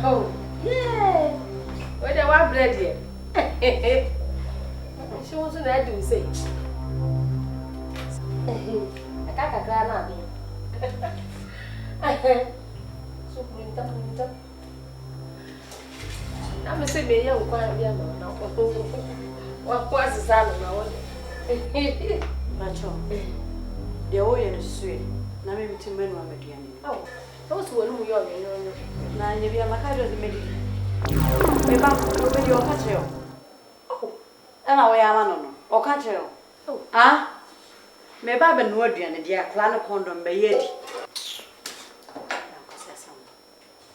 Oh, yeah. Where the white bread here? She wants to do say. I can't cry now. So bring them. I'm saying, me young quiet young now. What was the sound of my own? Macho. The oil is sweet. Now, maybe 2 men were median. Oh, those who are young, you know. Now, you are my kind of the median. Maybe over your catcher. Oh, and I am or catcher. Oh, ah, maybe I've been working and dear clan of condom by yet.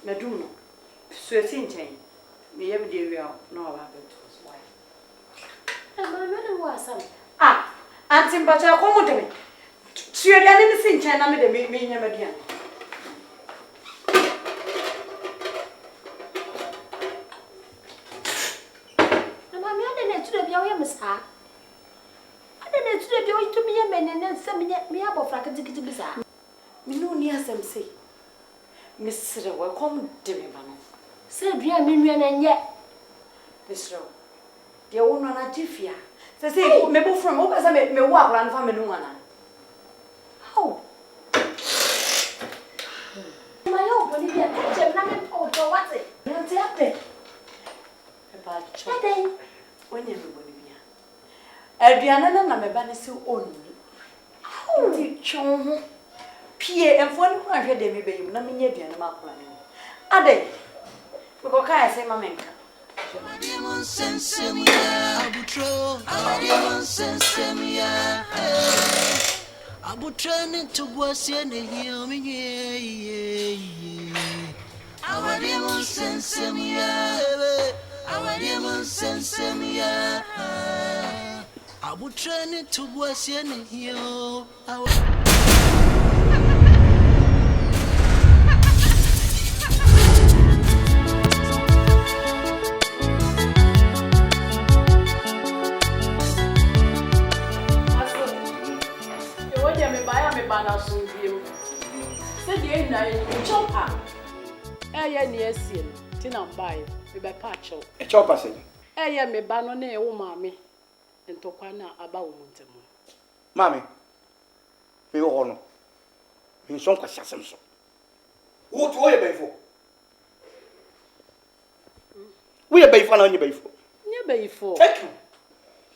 Meduno, sweating chain. Me every day we are no about it. And my mother was some. Ah, Auntie Bacha, come with me. She had anything, China made me never again. And my mother to the young miss. I didn't to the to me a man and then send me up of like a ticket to be sad. Me no near some say. Miss welcome to me, Bano. Say, dear Minion and yet. Miss Rowe, the old one at Tiffia. Say, maybe from Okas, I made me walk around from Menuana. How? My old Bolivia, I'm what's it? What's happening? About chatting when you're Bolivia. Adriana and I'm a bannister only. How did you? Pierre and one who I heard them be nothing yet in the map. Ade, we go can't say my menka. I would turn into was in the hill. Our demon sends me. Our demon sends me. I would turn into was in the hill. Said the end night, chopper. Near Sin, Tina by me patcho. A chopper said, Me banone, oh, mammy, and Tokana about Montemo. Mammy, me honor. In some cassam. What will you pay for? We are paying on your bay for. Near bay for. Thank you.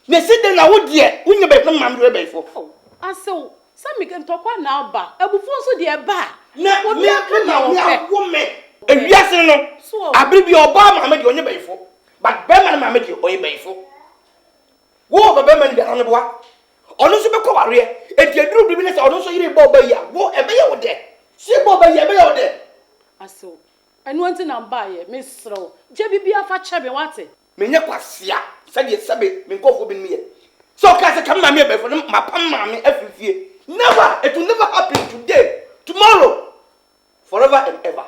They said then I would yet, when you pay no man will pay for. I so. Some can talk one now, but I will force the bar. No, me, I woman. If yes, no, so I believe your bar, I made you on your bay for. But Berman, I made you on your bay for. War the Berman on the bois. On super career, if you do the minutes, I don't say you Bob by ya, war a bay there. See Bob by ya, bay there. I saw. And one thing I'm by, Miss Rowe. Jebby be a fat shabby, what's it? Minyaquasia, said you sabby, me go for me. So, Casa come my for them, my pam, every year. Never! It will never happen today, tomorrow, forever and ever.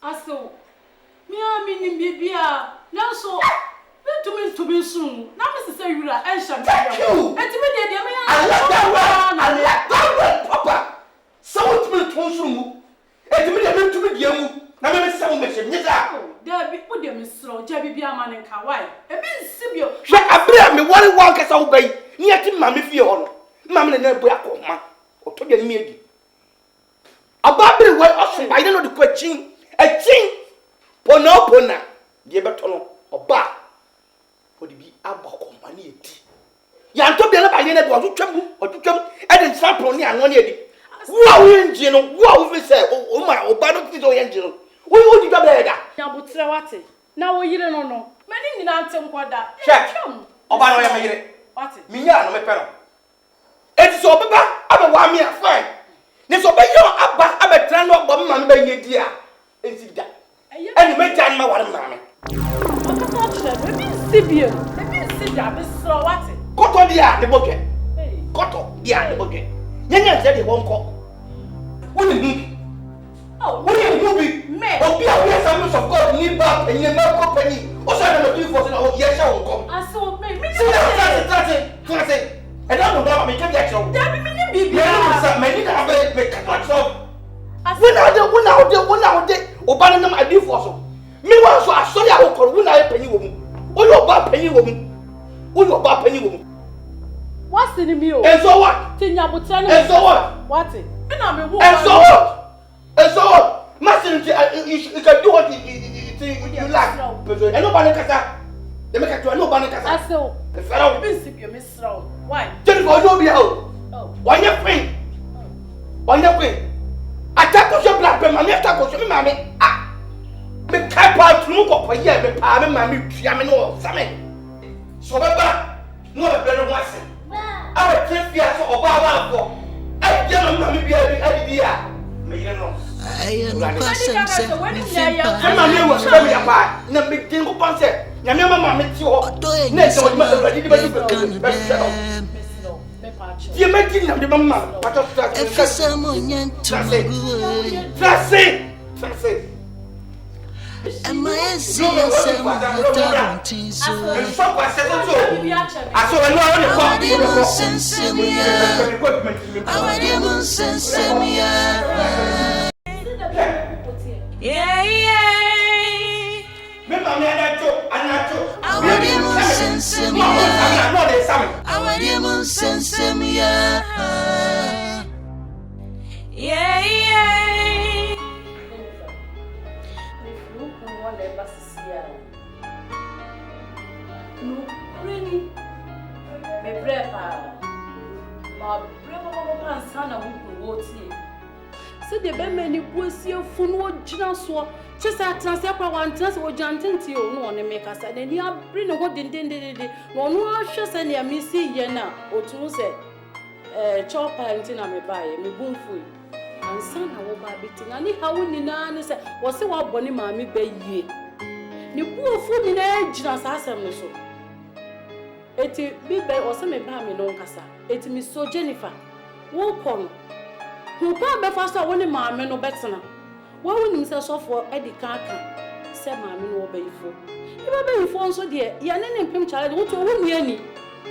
Aso, me I mean baby, now so to be soon. Now Mr. Say you are ancient. Thank you. I like that one, Papa. So to me to soon. And to be young. Now let me say mission. Yes, there be put them slow, Jabby be a man in Kawaii. A bit sibio. Shut up, me one case obey. Near to Mammy Fiona. Mammy never black woman. Or to get me. A baby way also, I don't know the question. A ching. Pona. The baton or bar. For the be about company. Yan to be a bayonet or to trouble or to come and sample near 1 year. Wow, engine, wow, we say, oh my, oh, battle to the engine. We would you better. Now, but Sawati. Now we don't know. Many in answer what that. Check. Oh, by the way, what? Mia, no, my parent. It's so bad. I'm a 1 year fine. This obey your abba, I'm a trend of one man, dear. Is it that? And you may tell my one mammy. Sibian, let me sit down, Miss Sawati. Cotton, dear, the bucket. Cotton, dear, the bucket. Yan said he won't call. What do you mean? Oh, what do you mean? Me. Oh, be a assemblies of God need back and you never company. Also, I'm not doing for yes, I will come. I saw me. That's it. And I don't know, I can't get you. That means be many have make a catch up. When out there, Obana, I do for so. Meanwhile, so I saw you call when I penny woman. Oh, you're bad penny woman. Oh, you're bad penny woman. What's in the meal? And so what? And so what? What's it? And so what? And so what? Master, you can do what you like. And nobody can say. They make it to nobody can say. I saw. The fellow. Why? Jennifer, you'll be out. Why you queen? Why you queen? Attack your black man, my attack your mammy. Ah! Me cap out to look up a year, me palm and mammy, Yamino, something. So, Baba, no better was it. I will take you as a Baba. I don't know, maybe idea. May you know. I am not was very apart. No big thing of concert. Yamama met you. Next, what must have you're making them the mama. What of that? Am I a so the Bemani Pussy Fun General just at Transapa one trans or Jantin no one make us and you bring a what intended no just any a missy yena or to say chopper and me buy me boom food and son I will buy beating and how in the say was so what bonny mammy bay ye. You poor food in edge as I am so. It be by or some mammy no cassa. It is so Jennifer. Walk on. Who can't be faster when the mammy no better. Why wouldn't himself for Eddie Kaka? Said mammy no obey for. You may be informed so dear, your name and pim child, what to win any?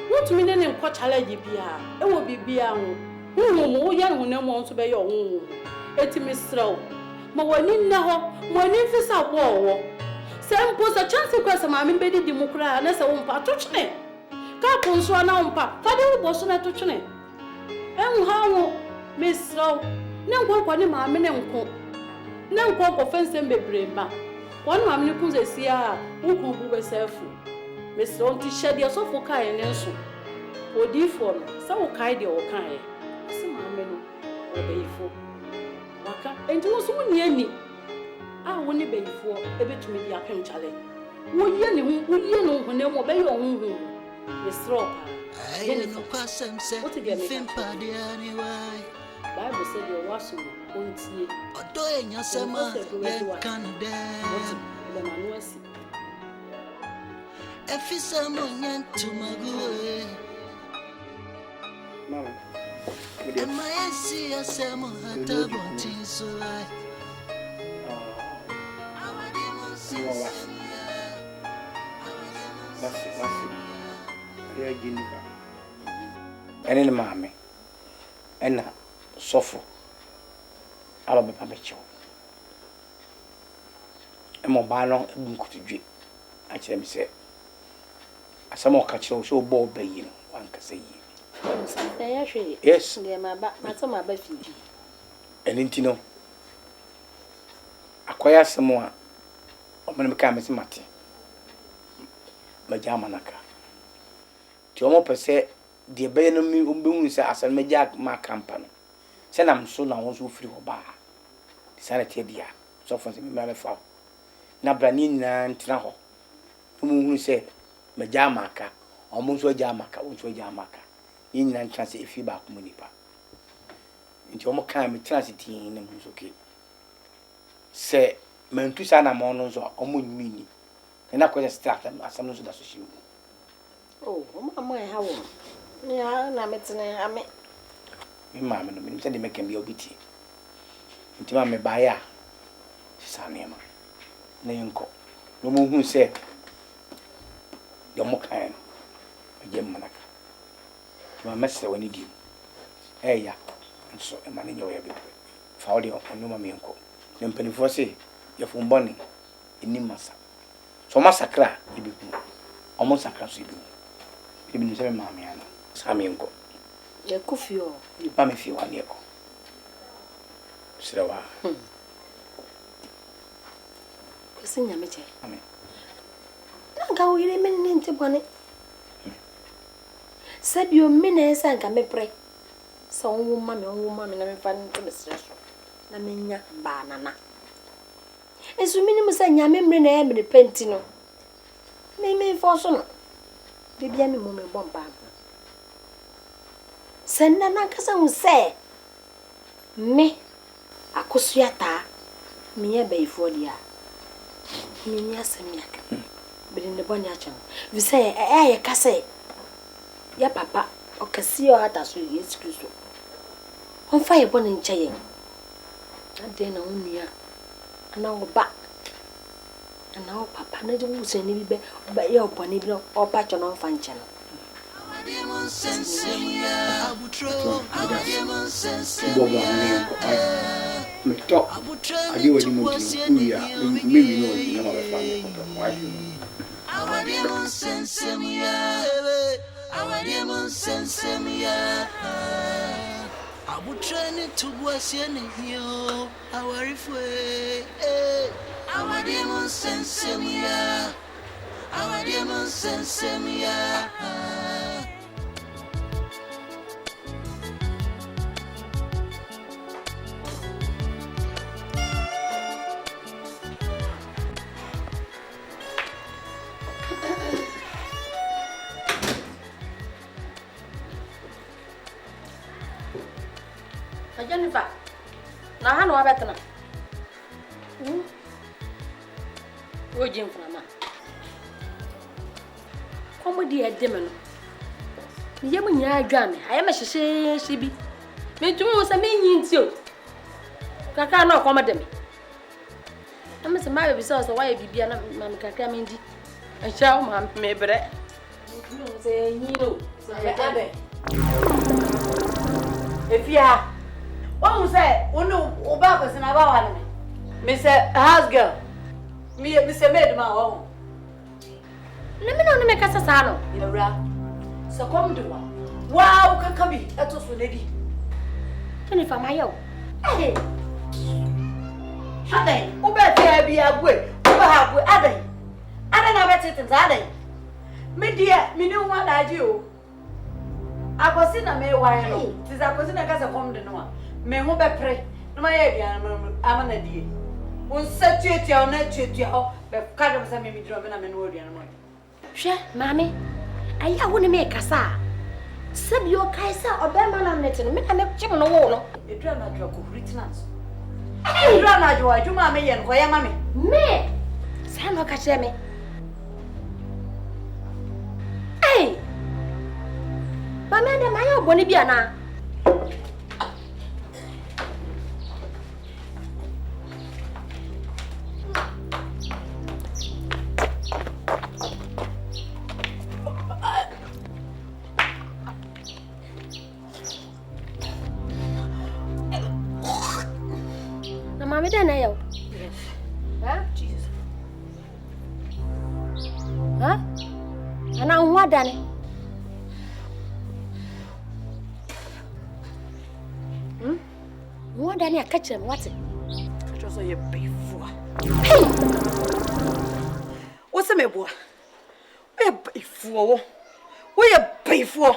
What to mean and what child you be? It will be beer. Who young who no want to be your own. It is slow. My one in now, my name is a war. Sam post a chance to cross a mammy baby democrat and as a one part touch me. Capon so an umpa, father was not touching it. And how, Miss Slow, no one in my men and cook. No pop offense and be brave. One mammy could say, who could be self-food. Miss Slow, to shed your sofa kind and so. For default, so kind or kind. Some mammy obey for. Waka, and you was one near me. I won't be for a bit to me the apple challenge. Would you know when they obey your own home? Miss Roper. I know Passam said, what again, Fimpadi anyway. Bible said your washing won't see. Or doing your summer, Canada. The man was if it's a moment to my good. Mama, am I see a summer at a wanting so right? And in the mammy, and suffer. I'll be perpetual. And more banner, and could you? I tell me, say, some more catch so bold baying, one can say. Yes, dear, my back, my baby. And intino acquire some more. I'm going to become Miss Matty. Majamanaka. Tomo per se, the Benami Umbunsa as a Majak my company. Send I'm so now also free or bar. Sanity dear, so for the mammy fowl. Nabranina and Traho. Whom say Majamaka, almost a Jamaka, which was Jamaka. In and transit if you back Munipa. Into almost kind transit in the Musoki. Say, Mentusana Monons or Omun Mini. And I could start them as some of the social. Oh, my, how? Yeah, I'm at an Mamma, said they make him be obedient. Into Mamma Baya, Sanema. na yenko no mo hu se yo mo kan je manaka ma message wani di ya nso e ma ne nyo ya be fa odi onu ma me yenko ne mpanifo se ye fumboni eni masa so masakra ibiku omo sakra so ibiku ibi ni se ma me ana sa me yenko ye kufio ba me fi wani eko sirawa Sinya meche. Amen. Nanga uyire menni nti bone. Sabio mena esa nka mepre. Sa onwuma me na me fa nto mesre so. Na menya ba nana. Esu minimu sa nyame mre na ya me penti no. Me fo so no. Bibia me mo me bomba. Senna na kasa hu se. Me akosuata me ye bayifo dia. Minya semia. Bidi ne boni acha. Vi say ye kase. Ya papa okasi o hata so Yesu Kristo. On fa ye boni nche ye. Ade na onua. Ana oba. Ana o papa na je musa ni bibe ba ye oboni bi o pa cho no fa nche no. Meto adi wadi mo di uya me wi no di na ma fa me ko wa ju Abutreni tubwasie ne hio awarifwe awadiemo sensemia Jennifer. Na ha no abetena. Wo jin frama. Komo di edeme no. Ye mu nya adwa me. Aye ma hyehye bi. Me tumi wo se me nyi ntio. Kaka na komo de me. Na me se ma be so wa ye bibia na ma me kaka me ndi. Ahia o ma me bre. Me tumi wo se nyi no. Se me abe. Efia One say, Oba was in our one. Miss House girl. Me, Mr. Maid, my own. Let me know make us a sano. So come to one. Wow, can be. That was lady. Jennifer, my own. Hey, Sunday, Oba be a way. Oba have with Addy. I don't know about it in Zaddy. Me dear, me know what I do. I was in a May wire. Tis I was in a gas of home to no one. Me ho be pre no ma ye bia ama na die won satueti o na tueti ho be ka do se me mi dro me na me no odua no mo hwe mami aya wo ne me kasa sabio kai sa obema na net no me na me chim no wo no edura na dro ko retinance edura na jo adwuma me ye no ye ma me sa no ka che me mami ande ma ya oboni bia na Mami dan ayo. Yes. Hah? Jesus. Hah? Ana unwa dane. Unwa dane akache mwate. Kacho so ye beifua. Hey! What's mebua? We beifua wo. We beifua.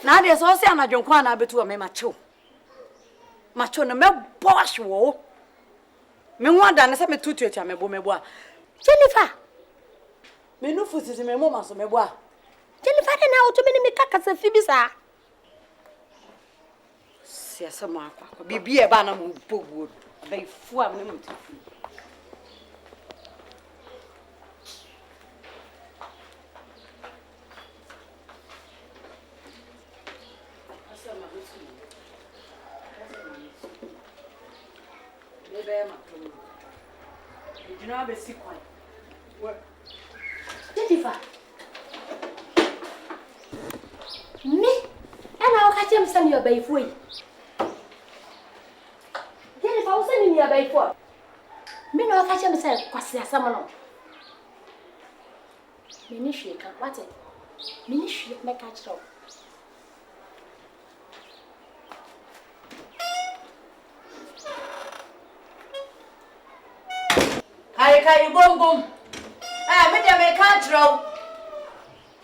Na de so se anadwonkwa na betu me macho. Macho no me bosh wo. Me wanda na se me tutu etia mebo a Jennifer me no fusi me mo maso mebo a Jennifer na auto me ni me kaka se fibi sa siasa mo akwa bibi e ba na mo boguo ba ifu am ne mo tifu asama bisu Bebe ma You know, I'm a sick one. What? Jennifer. Me? And I'll catch him some your bay free. Jennifer, I'll send you a bay for. Me no catch him say, Quasia Samano. Minishi can what it? Minishi make catch up. Kai boom. Me dem me catch row.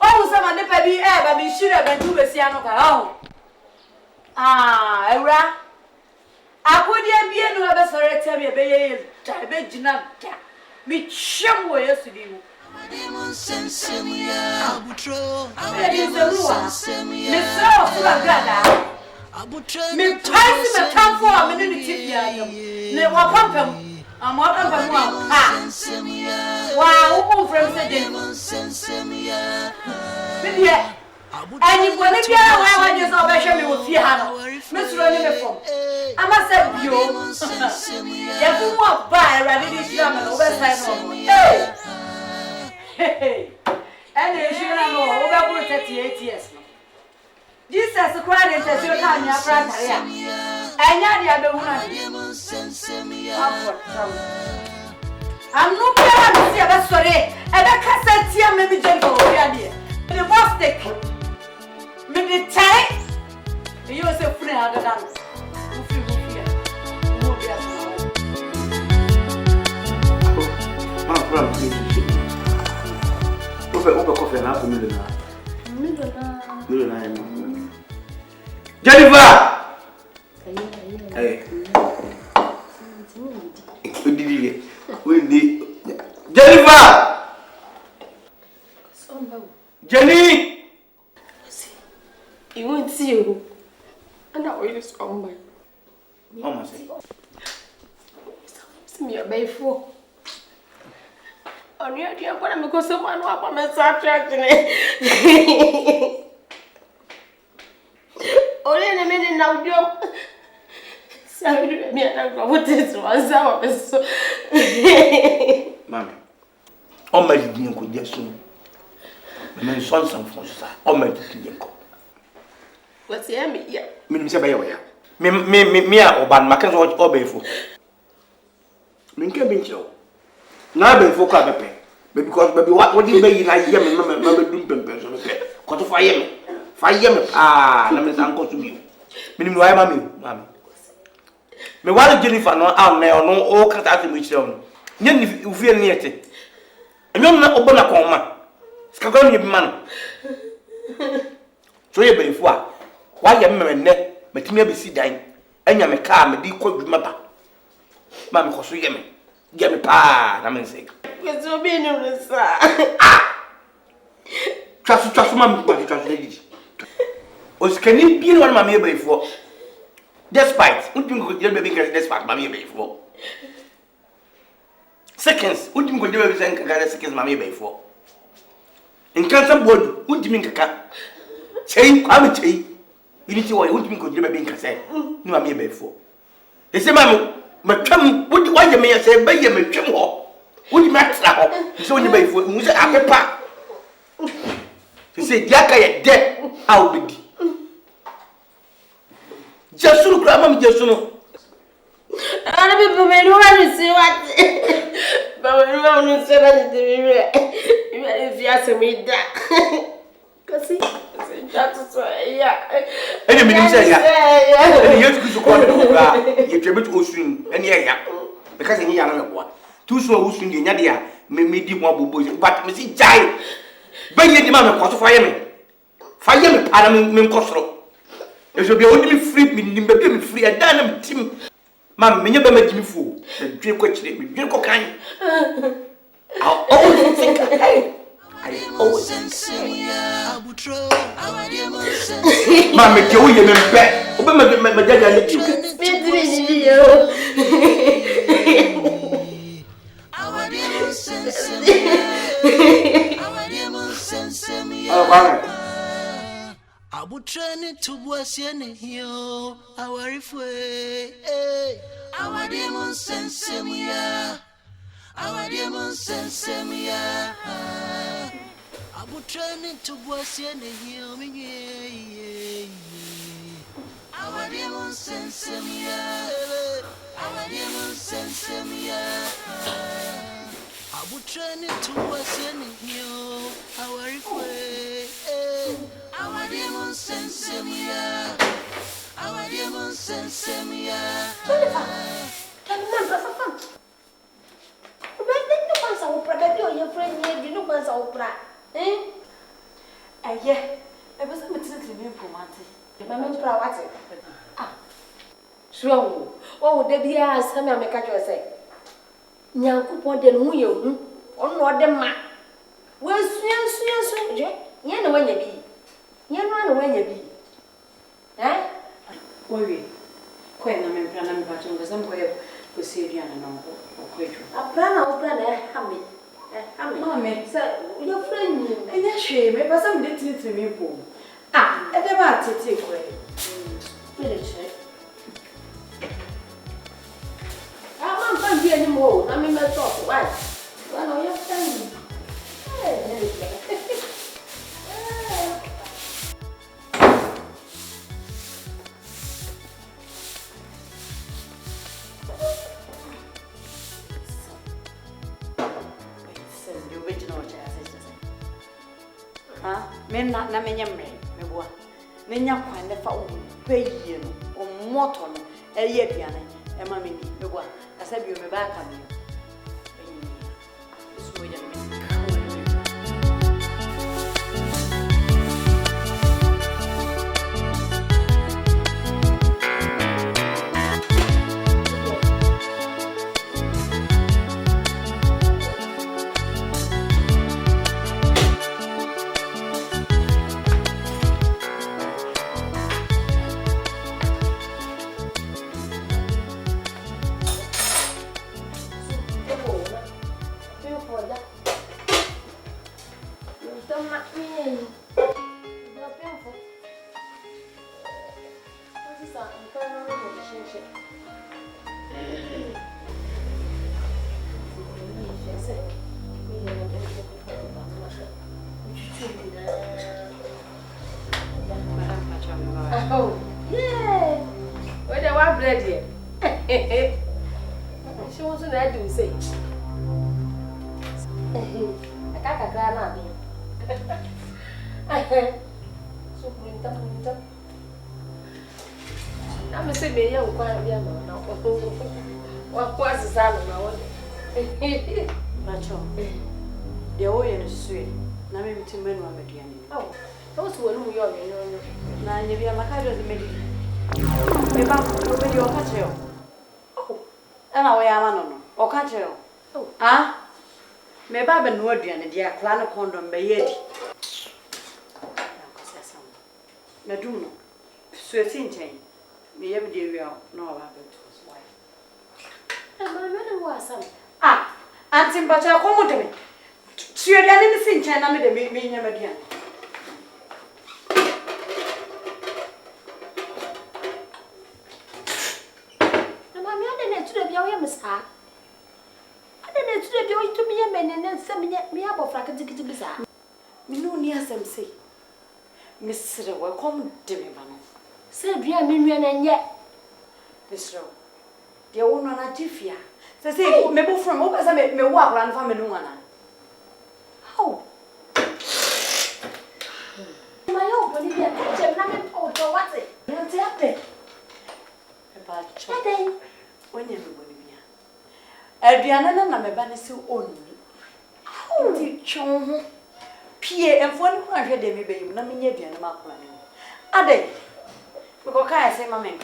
Oh, some of the baby but me sure ben do be sia no ka. Ewra. Akodi bia no be sore tell me be ye be gina da. Me twem wo yesudi mu. Me so full of gada. Me twice me come for me ni tifia yam. Ne wa pampam. I'm not going to wow, from Sydney. And you want to get away when you saw me with Fiano, Miss Ronnie before. I must have you. You won't buy a ready German over Hey, and you should know over 38 years. Jesus cried into your time, your brother. And now the other one. I'm not going to see a story. And I can't say, here, maybe gentle. The boss stick. Maybe tie. You are so free out of that. Jennifer! Hey. Jennifer! Jenny! You won't see you. And I will just come by. Oh, my say. See me a bay for. On your dear, but I'm going to someone who I'm a subtraction. Only in a minute now, Joe. Sorry, me and I what this was our best. Mammy, oh, my dear, could just soon. The man saw some for sir. Oh, my dear. What's the enemy? Yeah. Minister Bayer. Me, or Ban Macans watch or Bayful. Minka Bincho. Now, before Cabape. Because, baby, what do you make like Yemen, Mamma Dumpin person? Caught a fire. Fire, let me uncle to you. Meaning, why, mammy? Me wale Jennifer no ame ono o kata ati mi chiro no nye ni ufie ni ete enyo na obo na konma sika kwa ni bi ma no so ye benfu a wa ye mmenne matimi abisi dan anya me ka me di kwadwuma ba ma me koso ye me pa na me nse Kwezo bi ni resa twaso ma me twaso le di o skani bi no ma me benfu despite untim go dey baby girl despite mama before seconds untim go dey baby seconds mama before in cancer board untim kaka chei kwame chei unity wo untim go dey baby nkase ni mama before e se mama matwam wodi waje me yase baye matwam ho wodi matra ho so woni before mu se apepa se diaka ye de how big Jasuru grandma me Jasuno. I don't know what to see what. But we don't say that to me. If you ask me that. Because that's why, yeah. And you mean say, yeah. And you used to call it, you tribute to swing, and yeah, because in Yana, too slow who swing in Yadia, may do more boys, but Missy Jai. But you demand a cost of fire me. Fire me, Panam Costro. It should be only free, me free, and done team. Mam, me never make me fool. The drink question, me drink cocaine. I always think, hey, I always think, Mamma, you will be back. Open my dad, I let you. Oh, right. I would train it to was in here. Our if we, our demons sense, our Sensemia. I would turn into what's in the hill. Our demon sensemia. Our demon sensemia. I would turn into what's in the hill. Our way. Our demon sensemia. Our demon sensemia. Can you remember something? Your friend, you know, was opera. Eh? Yeah, I was a little romantic. Mamma PRAH. Ah, sure. Oh, there be a some American say. Nyanku ponted you, or not the man. Well, soon, you know when you be. You know when you be. Eh? Worry. Quite a man, plan and pattern was some way to see you and uncle or quaker. A plan, hammy. Mammy, sir, your friend, And that's shame, but some didn't to me. Ah, I never take away. Village. I can't be anymore. I mean, my thought, why? Well, you're standing. Men not Naminiam, me boy. Nina find the foul, pay you, or mortal, a year piano, and mammy, the one. I said you be back on you. Oh, yeah. Where the one bread here? She wants to let you say. I can't cry now. So, I'm a say, young quiet young man. What was the sound of my one? Macho, the oil is sweet. Now, maybe to men were median. Oh, those were who you are. Now, you be a macario of the median. Maybe over your catcher. Oh, and I am or catcher. Oh, ah, maybe I've been working and dear clan of condom by yet. Meduno, sweating chain. Me every day we are no about it. and my man was some. Ah, Auntie, but I'll come to me. So you're anything, China, me, me, never again. And my man, to the young sir. I didn't to the joy to be a man and then send me up of like a ticket to be sad. Me no near some say. Miss will come to me, man. Said, dear Minion, and yet. This row. The owner on a tiffia. Say, maybe from over as I make me walk around from a new one. How? My own body, I'm oh, what's it? What's happening? About Today, when you will be. Adriana and my banner so only. Oh, chum. Pierre and one who I heard them be nothing yet in the mouth. Are they? Because I say, my man.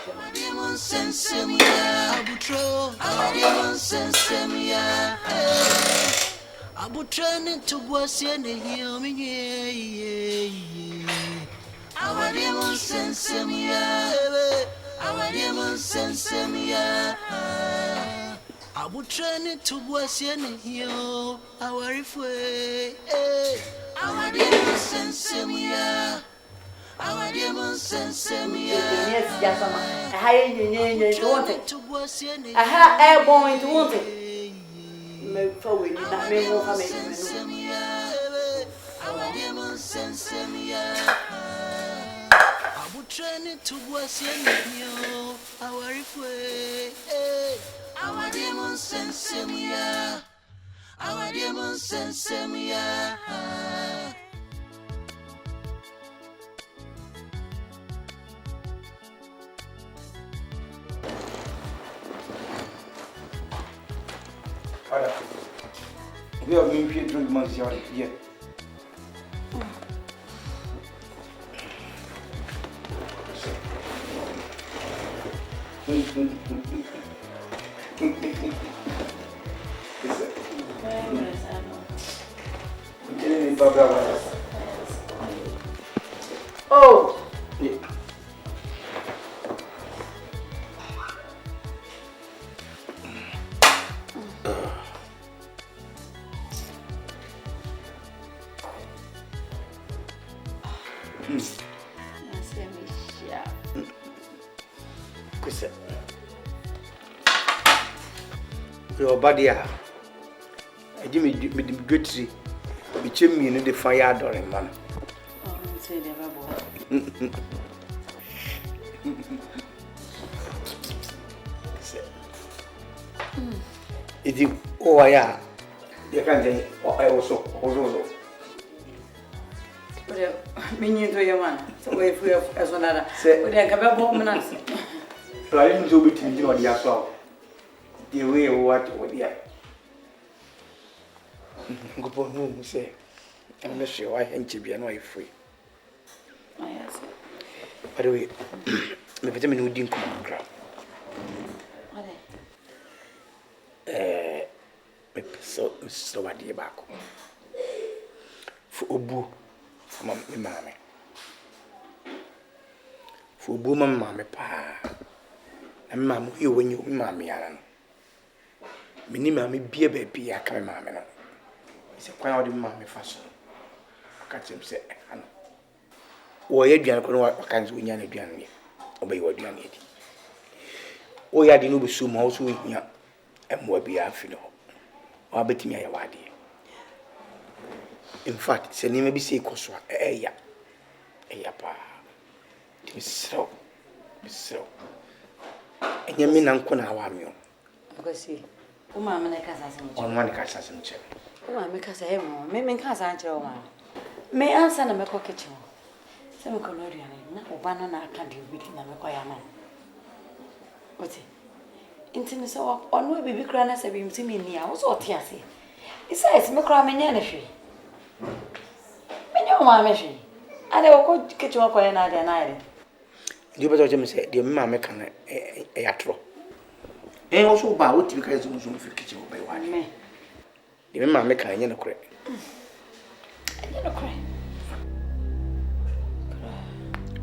Our demon sensemia. Abutro. Our demon sensemia. I would turn into what's in the hill. Our demon sensemia. Our demon sensemia. I would turn into what's in the hill. Our way. Our demon sensemia. Our demon sensemia. Yes, yes, I had you want it. I had airborne to want it. Make for we Training to was your our way, our demon sensemia, our demon sensemia. We have been here drink months here. Oh, yeah. Your body, I give me good tree. We chim me in the fire door, man. oh, say never boy. It is, oh, yeah. You can't say, I also. But meaning to your man, so if we have as another, say, we can have a woman. So I didn't do it in the assault. The way what you are. Go home, say, I'm not sure why MCBROWN free. Yes. By the way, my vitamin would didn't come on. So what do you back for Obu from my mammy? For Obu, my mammy, pa, and mamma, you when you mammy, Alan. Mini mammy, be a baby, I come, mammy. It's a crowd in mammy fashion. Catch him say, oh, you're going to what kinds of young again, obey what you need. Oh, you didn't be so much with you, and more be a final. Or bet me a wadi. In fact, say name be say koswa ya pa. So enye me nan ko na wa me o Because o ma me na kasa se on one kasa se nche o ma me kasa e mo me kasa nche o ma me ansa na me ko kitchen se me ko no aduane na o ba no na aka de obi na me ko ya ma oti intimi so ono bibi kra na se bi mtimi ni a wo so oti ase isa me kra me nya na hwe me nya o ma me hwe ade wo ko kitchen ko ya na ade na ade ndi beto je me se de me me kan e atro o so ba wo ti ka zo so fi kitchen o ba wa me de me me kan nya na kure nya na kure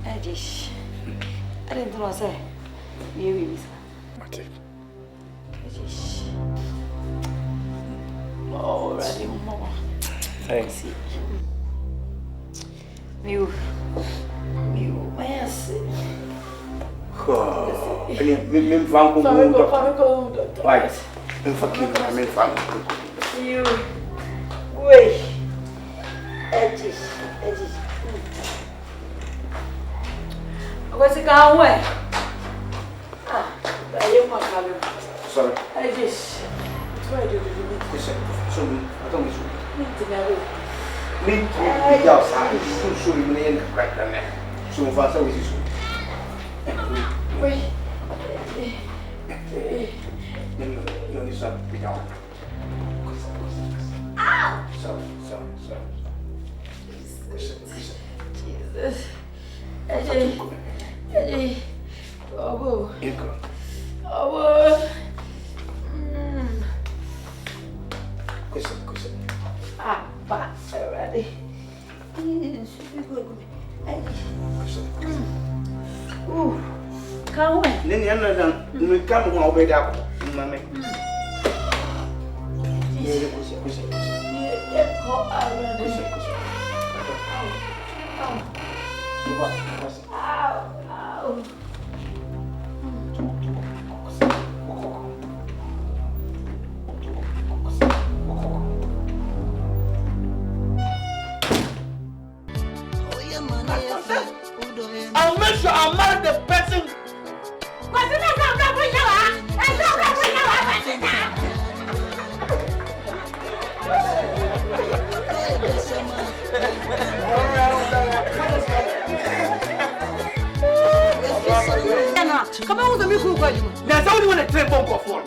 adish ade ndo se me wi mi sa mate oh ready mama hey see Miu, mas ele me vão com muito. Vai. Me faquinho, me fala. Miu. Oi. Edis. Agora se calma, ué. Ah, aí eu macabro. Sorry. Edis. Tu vai do. Isso. Sumi. Então me sumi. Muito garoto. Muito legal, sabe? Sumi nem na né. Sumi faça isso. Oi. Não isso legal. So. Jesus. Eddie. Oh. Coisa. Ah, pá, ready. Calma. Nem anda no campo ao bem da mamãe. Coisa. sure I'll marry the person. What's the next one? Don't bring your hand. Don't bring your hand. Come on, the milk. There's only one a train bomb for.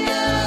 I